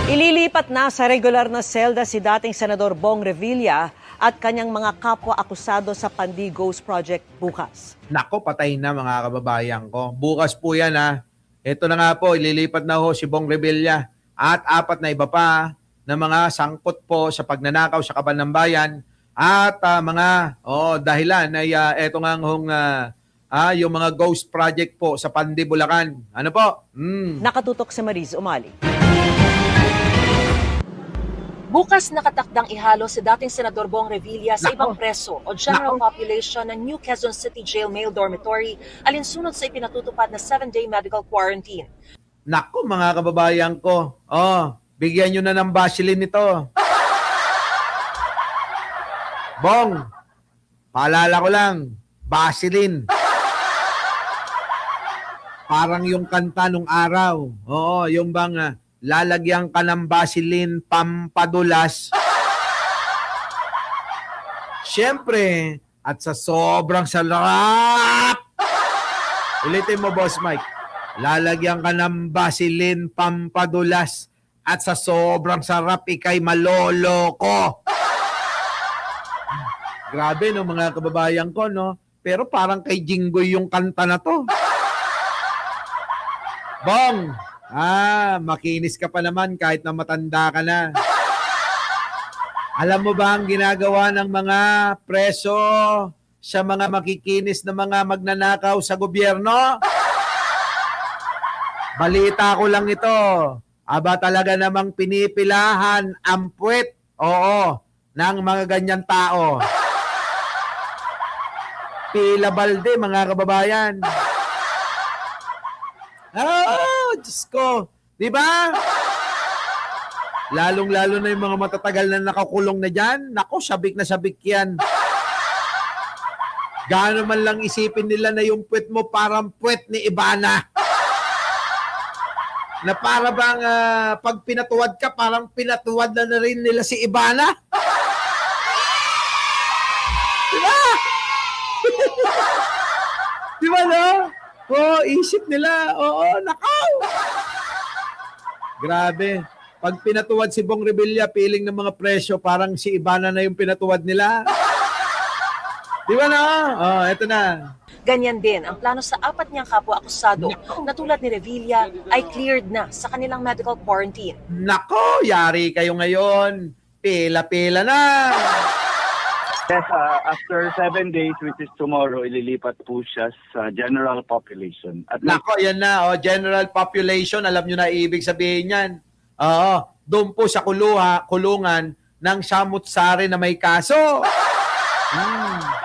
Ililipat na sa regular na selda si dating Senador Bong Revilla at kanyang mga kapwa-akusado sa Pandi Ghost Project bukas. Nako, patay na mga kababayan ko. Bukas po yan ha. Ito na nga po, ililipat na ho si Bong Revilla at apat na iba pa na mga sangkot po sa pagnanakaw sa Kaban ng Bayan at mga dahilan ay eto nga hong yung mga ghost project po sa Pandi, Bulacan. Ano po? Nakatutok si Mariz Umali. Bukas nakatakdang ihalo si dating Senador Bong Revilla sa ibang preso o general population ng New Quezon City Jail Male Dormitory alinsunod sa ipinatutupad na 7-day medical quarantine. Nako mga kababayan ko, bigyan nyo na ng Vaseline ito. Bong, paalala ko lang, Vaseline. Parang yung kanta nung araw. Oo, yung bang lalagyan ka ng Vaseline pampadulas. Siyempre, at sa sobrang sarap. Ulitin mo, Boss Mike. Lalagyan ka ng Vaseline pampadulas at sa sobrang sarap ikay maloloko. Grabe no mga kababayan ko no. Pero parang kay Jinggoy yung kanta na to. Bong, makinis ka pa naman kahit na matanda ka na. Alam mo ba ang ginagawa ng mga preso sa mga makikinis na mga magnanakaw sa gobyerno? Balita ko lang ito. Aba talaga namang pinipilahan ang puwet, ng mga ganyan tao. Pila balde, mga kababayan. Diyos ko. Di ba? Lalong-lalo na yung mga matatagal na nakakulong na dyan. Nako, sabik na sabik yan. Gaano man lang isipin nila na yung puwet mo parang puwet ni Ivana. Na para bang pag pinatuwad ka, parang pinatuwad na rin nila si Ivana. Diba? Diba no? Isip nila. Nakaw. Grabe. Pag pinatuwad si Bong Revilla, piling ng mga presyo, parang si Ivana na yung pinatuwad nila. Diba na? Eto na. Ganyan din ang plano sa apat niyang kapwa-akusado na tulad ni Revilla ay cleared na sa kanilang medical quarantine. Nako, yari kayo ngayon. Pila-pila na. Yes, after 7 days, which is tomorrow, ililipat po siya sa general population. At Nako, yan na. General population, alam nyo na ibig sabihin yan. Doon po sa kulungan ng samut-sari na may kaso.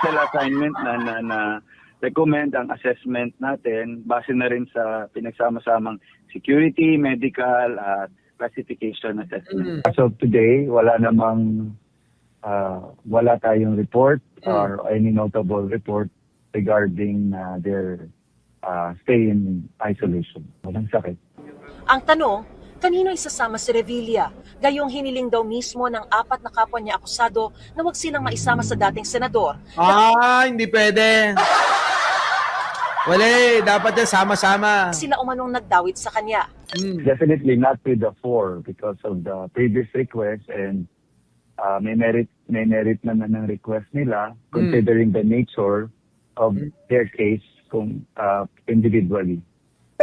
special assignment na recommend ang assessment natin base na rin sa pinagsama-samang security, medical, at classification assessment. As of today, wala tayong report or any notable report regarding their stay in isolation. Walang sakit. Ang tanong, kanino isasama si Revilla? Gayong hiniling daw mismo ng apat na kapwa niya akusado na wag silang maisama sa dating senador. Hindi pwede. Wala, dapat yan sama-sama. Sila umanong nagdawit sa kanya. Definitely not with the four because of the previous request, and may merit naman ng request nila considering the nature of their case kung individually.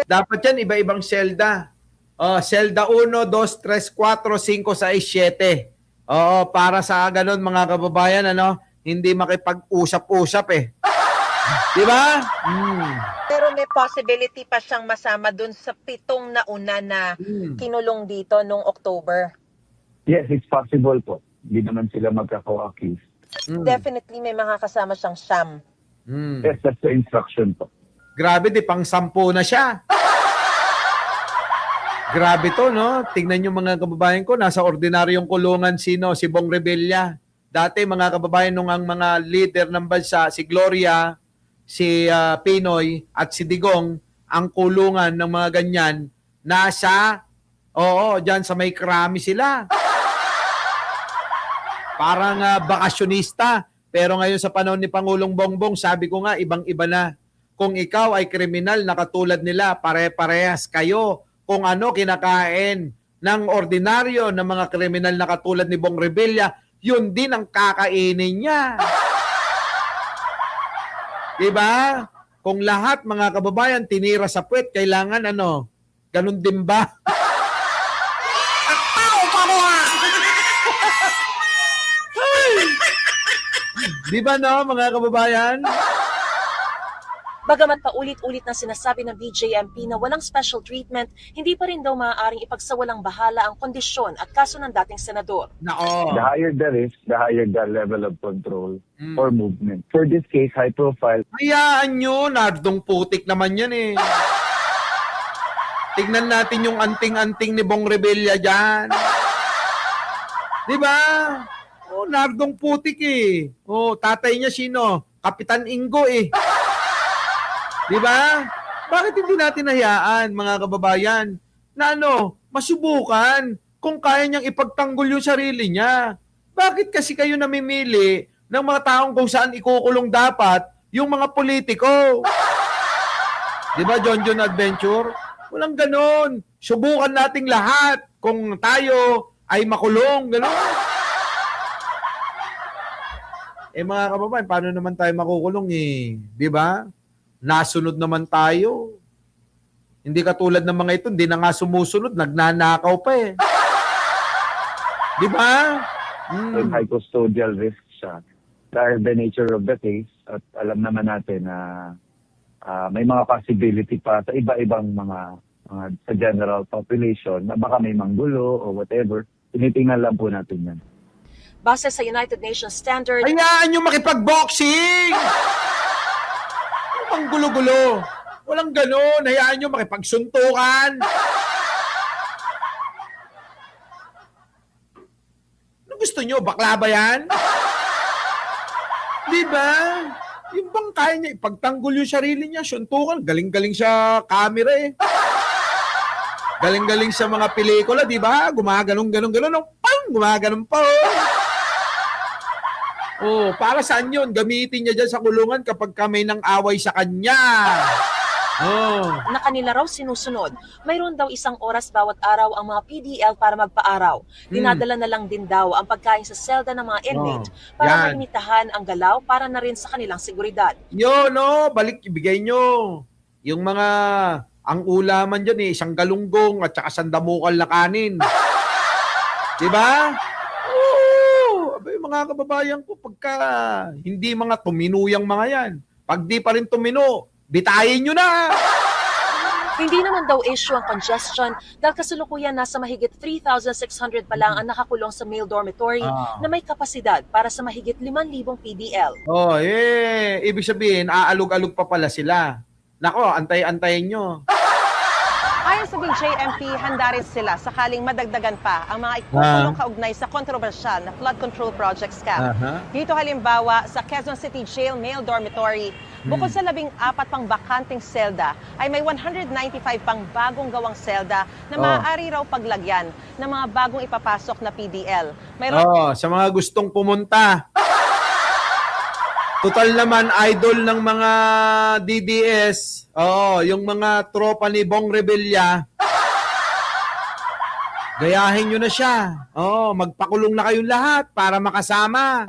Dapat yan iba-ibang selda. Selda 1, 2, 3, 4, 5, 6, 7. Para sa ganun mga kababayan, hindi makipag-usap-usap eh. Di ba? Pero may possibility pa siyang masama dun sa 7 na una na kinulong dito nung October. Yes, it's possible po. Hindi naman sila magka-co-accuse. Definitely may mga kasama siyang siyam. Yes, that's the instruction po. Grabe, di pang 10 na siya. Grabe to, no? Tingnan nyo mga kababayan ko, nasa ordinaryong kulungan si Bong Revilla. Dati mga kababayan nung ang mga leader ng bansa, si Gloria, si Pinoy at si Digong, ang kulungan ng mga ganyan, nasa, dyan sa may Krami sila. Parang bakasyonista. Pero ngayon sa panahon ni Pangulong Bongbong, sabi ko nga, ibang-iba na. Kung ikaw ay kriminal na katulad nila, pare-parehas kayo. Kung ano kinakain ng ordinaryo ng mga kriminal na katulad ni Bong Revilla, yun din ang kakainin niya. Diba? Kung lahat mga kababayan tinira sa puwet, kailangan ano, ganun din ba? Di ba no, mga kababayan? Bagamat paulit-ulit na sinasabi ng BJMP na walang special treatment, hindi pa rin daw maaaring ipagsawalang bahala ang kondisyon at kaso ng dating senador. Nako. The higher the risk, the higher the level of control or movement. For this case, high profile, Hayaan nyo, nardong putik naman yan eh. Tignan natin yung anting-anting ni Bong Revilla dyan. Di ba? Oh, nardong putik eh. Oh, tatay niya sino? Kapitan Ingo eh. Di ba? Bakit hindi natin hayaan, mga kababayan, na ano, masubukan kung kaya niyang ipagtanggol yung sarili niya? Bakit kasi kayo namimili ng mga taong kung saan ikukulong dapat yung mga politiko? Di ba, John Adventure? Walang ganon. Subukan nating lahat kung tayo ay makulong. Ganon. Eh mga kababayan, paano naman tayo makukulong eh? Di ba? Nasunod naman tayo. Hindi katulad ng mga ito, hindi na nga sumusunod, nagnanakaw pa eh. Di ba? and high custodial risk siya. Dahil the nature of the case, at alam naman natin na may mga possibility pa sa iba-ibang mga sa general population na baka may manggulo o whatever. Tinitingnan lang po natin yan. Base sa United Nations standard, Hayaan nyo makipag-boxing! Ang gulo-gulo. Walang ganon. Hayaan nyo makipagsuntukan. Ano gusto nyo? Bakla ba yan? Di ba? Yung bang kaya niya ipagtanggol yung sarili niya, suntukan. Galing-galing sa camera eh. Galing-galing sa mga pelikula, di ba? Gumaganon-ganon-ganon. Pang! Gumaganon pa oh. Oh, para saan yun? Gamitin niya dyan sa kulungan kapag kami nang away sa kanya. Oh. na kanila raw sinusunod. Mayroon daw 1 oras bawat araw ang mga PDL para magpaaraw. Dinadala na lang din daw ang pagkain sa selda ng mga inmate para yan. malimitahan ang galaw para na rin sa kanilang seguridad. Yun, no? Balik, ibigay nyo. Yung mga, ang ulaman dyan eh, isang galunggong at saka sandamukal na kanin. Diba? Oo. Abay, mga kababayan ko, pagka hindi mga tuminuyang mga yan, pag di pa rin tumino, bitayin nyo na. Hindi naman daw issue ang congestion dahil kasalukuyan nasa mahigit 3,600 pa lang ang nakakulong sa male dormitory na may kapasidad para sa mahigit 5,000 PDL. Oh, eh, ibig sabihin, aalog-alog pa pala sila. Nako, antay-antayin nyo. Ayon sa BJMP, handa rin sila sakaling madagdagan pa ang mga ikukulong kaugnay sa kontrobersyal na flood control project scam. Dito halimbawa sa Quezon City Jail Male Dormitory, bukod sa 14 pang bakanteng selda, ay may 195 pang bagong gawang selda na maaari raw paglagyan ng mga bagong ipapasok na PDL. Mayroon Sa mga gustong pumunta. Total naman, idol ng mga DDS, yung mga tropa ni Bong Revilla, gayahin nyo na siya. Magpakulong na kayong lahat para makasama.